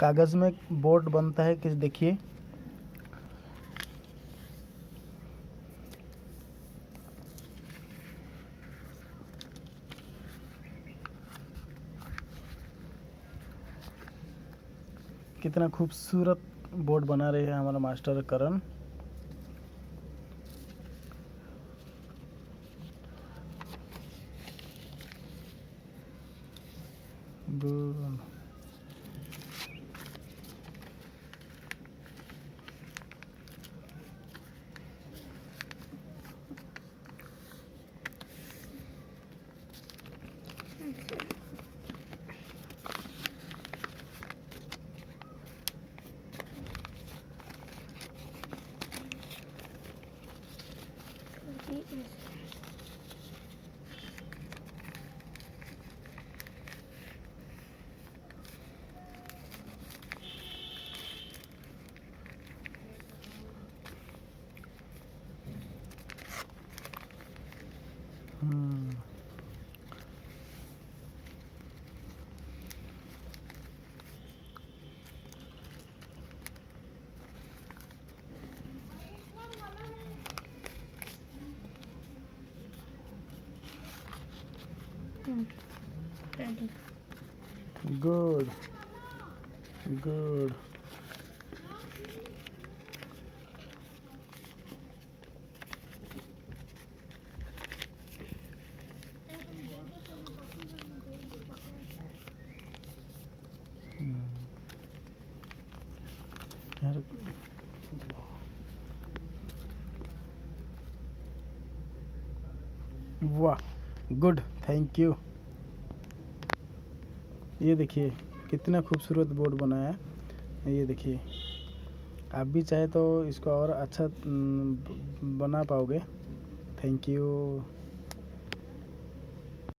कागज़ में बोर्ड बनता है कि देखिए कितना खूबसूरत बोर्ड बना रहे हैं हमारा मास्टर करण। गुड। Ready. Good good. यार वाह, गुड, थैंक यू। ये देखिए कितना खूबसूरत बोर्ड बनाया है। ये देखिए, आप भी चाहे तो इसको और अच्छा बना पाओगे। Thank you.